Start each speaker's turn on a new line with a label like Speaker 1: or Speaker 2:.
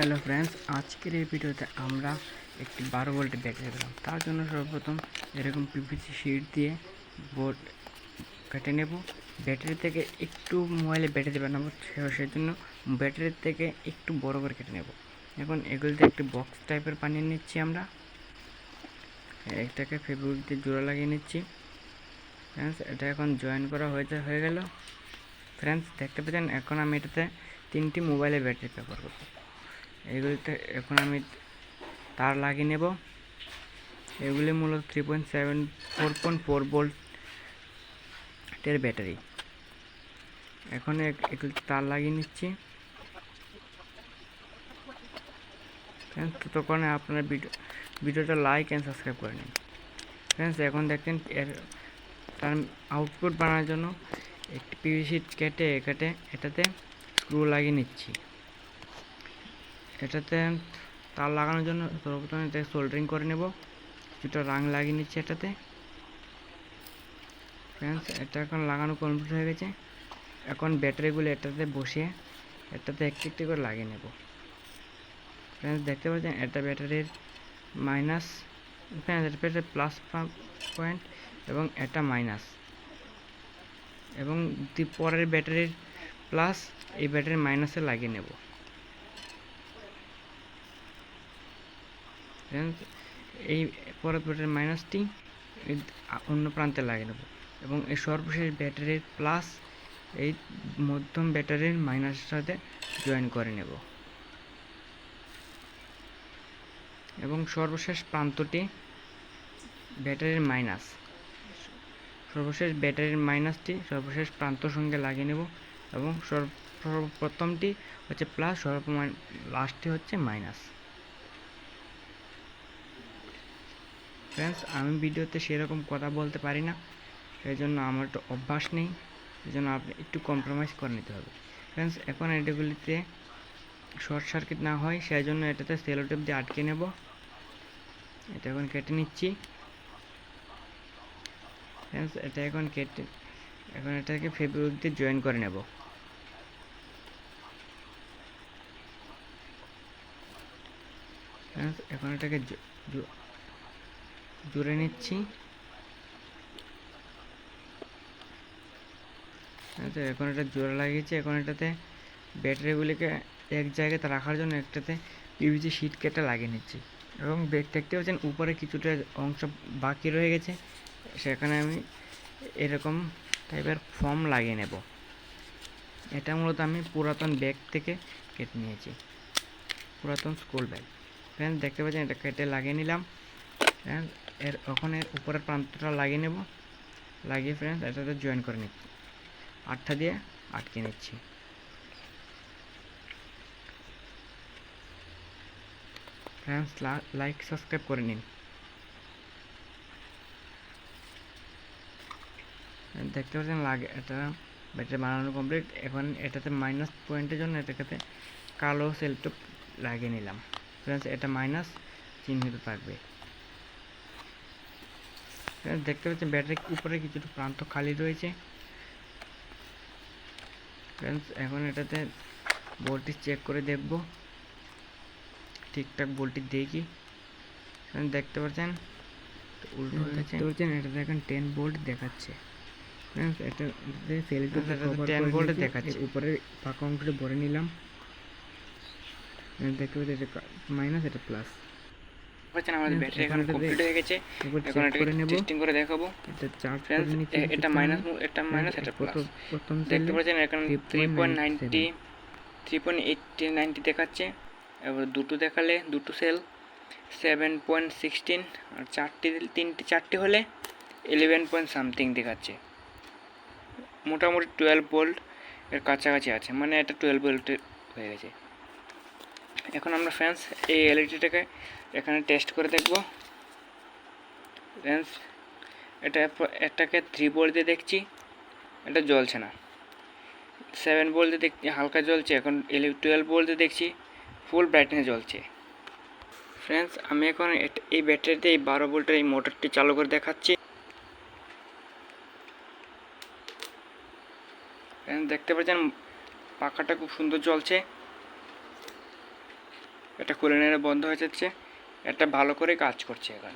Speaker 1: Hello friends, আজকের এই ভিডিওতে আমরা একটি 12 ভোল্টের ব্যাটারি পেলাম। তার জন্য সর্বপ্রথম এরকম পিভিসি শিট দিয়ে বোর্ড কেটে নেব। ব্যাটারি থেকে একটু মোবাইলে ব্যাটারি বানাবো, সেজন্য ব্যাটারির থেকে একটু বড় করে কেটে নেব। এখন এগুলিতে একটি বক্স টাইপের বানিয়ে নিচ্ছি আমরা। একটাকে ফেব্রিক দিয়ে জোড়া লাগিয়ে নিচ্ছি। ফ্রেন্ডস, এটা এখন জয়েন করা হয়ে গেল। ফ্রেন্ডস, দেখতে পাচ্ছেন এখন আমি এটাতে 3টি মোবাইলে ব্যাটারি ব্যবহার করব। এগুলিতে এখন আমি তার লাগিয়ে নেব। এগুলি মূলত 4.4 ভোল্টের ব্যাটারি। এখন এগুলি তার লাগিয়ে নিচ্ছি। ততক্ষণে আপনার ভিডিওটা লাইক অ্যান্ড সাবস্ক্রাইব করে নিন। ফ্রেন্ডস, এখন দেখেন তার আউটপুট বানানোর জন্য একটি পিভিসি কেটে এটাতে স্ক্রু লাগিয়ে নিচ্ছি। এটাতে তার লাগানোর জন্য সর্বপ্রথমে এটা সোল্ডারিং করে নেব। কিছুটা রাং লাগিয়ে নিচ্ছি এটাতে। ফ্রেন্ডস, এটা এখন লাগানো কমপ্লিট হয়ে গেছে। এখন ব্যাটারিগুলো এটাতে বসিয়ে এটাতে একটি একটি করে লাগিয়ে নেব। ফ্রেন্ডস, দেখতে পাচ্ছেন এটা ব্যাটারির মাইনাস, ব্যাটারির প্লাস পয়েন্ট এবং এটা মাইনাস, এবং পরের ব্যাটারির প্লাস এই ব্যাটারির মাইনাসে লাগিয়ে নেব। এই পরের ব্যাটারির মাইনাসটি অন্য প্রান্তে লাগিয়ে নেব এবং এই সর্বশেষ ব্যাটারির প্লাস এই মধ্যম ব্যাটারির মাইনাসের সাথে জয়েন করে নেব এবং সর্বশেষ প্রান্তটি ব্যাটারির মাইনাস, সর্বশেষ ব্যাটারির মাইনাসটি সর্বশেষ প্রান্তর সঙ্গে লাগিয়ে নেব এবং সর্বপ্রথমটি হচ্ছে প্লাস, লাস্টটি হচ্ছে মাইনাস। ফ্রেন্ডস, আমি ভিডিওতে সেরকম কথা বলতে পারি না, সেই জন্য আমার একটু অভ্যাস নেই, সেই জন্য আপনি একটু কম্প্রোমাইজ করে নিতে হবে। ফ্রেন্ডস, এখন এটাগুলিতে শর্ট সার্কিট না হয় সেই জন্য এটাতে সেলো টেপ দিয়ে আটকে নেব। এটা এখন কেটে নিচ্ছি। ফ্রেন্ডস, এটা এখন এটাকে ফেব্রিক দিয়ে জয়েন করে নেব। ফ্রেন্ডস, এখন এটাকে জুড়ে নিচ্ছি। এখন এটা জোড়া লাগিয়েছি। এখন এটাতে ব্যাটারিগুলিকে এক জায়গাতে রাখার জন্য একটাতে পিভিসি শিট কেটে লাগিয়ে নিচ্ছি এবং দেখতে পাচ্ছেন উপরে কিছুটা অংশ বাকি রয়ে গেছে, সেখানে আমি এরকম টাইপের ফর্ম লাগিয়ে নেব। এটা মূলত আমি পুরাতন ব্যাগ থেকে কেটে নিয়েছি, পুরাতন স্কুল ব্যাগ। ফ্রেন্ডস, দেখতে পাচ্ছেন এটা কেটে লাগিয়ে নিলাম। এখন এর উপরের প্রান্তটা লাগিয়ে নেব। লাগিয়ে ফ্রেন্ডস এটাতে জয়েন করে নিচ্ছি, আঠা দিয়ে আটকে নিচ্ছি। ফ্রেন্ডস, লাইক সাবস্ক্রাইব করে নিন। দেখতে পাচ্ছেন এটা ব্যাটারি বানানো কমপ্লিট। এখন এটাতে মাইনাস পয়েন্টের জন্য এটাতে কালো সেলটপ লাগিয়ে নিলাম। ফ্রেন্ডস, এটা মাইনাস চিহ্নিত থাকবে। দেখতে পাচ্ছেন ব্যাটারির উপরে কিছুটা প্রান্ত খালি রয়েছে। ফ্রেন্ডস, এখন এটাতে ভোল্টেজ চেক করে দেখব ঠিকঠাক ভোল্টেজ দেখি। দেখতে পাচ্ছেন উল্টো হয়েছে, এটাতে এখন 10 ভোল্ট দেখাচ্ছে। ফ্রেন্ডস, এটাতে সেলটপ 10 ভোল্ট দেখাচ্ছে। উপরে ফাঁকা অংশটা ভরে নিলাম। দেখতে পাচ্ছেন এটা মাইনাস, এটা প্লাস। আমাদের ব্যাটারি এখন কমপ্লিট হয়ে গেছে। এখন এটাকে টেস্টিং করে দেখাবো। এটা চার্জ করে নিচ্ছি। এটা মাইনাস, এটা মাইনাস, এটা প্লাস। দেখতে পাচ্ছেন এখানে 3.90 দেখাচ্ছে। এবার দুটো দেখালে দুটো সেল 7.16, আর চারটি হলে 11 পয়েন্ট সামথিং দেখাচ্ছে। মোটামুটি 12 ভোল্ট এর কাছাকাছি আছে, মানে এটা 12 ভোল্টের হয়ে গেছে। এখন আমরা ফ্রেন্ডস এই এলইডিটাকে এখানে টেস্ট করে দেখব। ফ্রেন্ডস, এটাকে 3 ভোল্ট দিয়ে দেখছি, এটা জ্বলছে না। 7 ভোল্ট দিয়ে দেখছি হালকা জ্বলছে। এখন 12 ভোল্ট দিয়ে দেখছি ফুল ব্রাইটনেস জ্বলছে। ফ্রেন্ডস, আমি এখন এই ব্যাটারিতে এই 12 ভোল্টের এই মোটরটি চালু করে দেখাচ্ছি। ফ্রেন্ডস, দেখতে পাচ্ছেন পাখাটা খুব সুন্দর জ্বলছে। এটা খুলে নিলে বন্ধ হয়ে যাচ্ছে। এটা ভালো করে কাজ করছে এখন।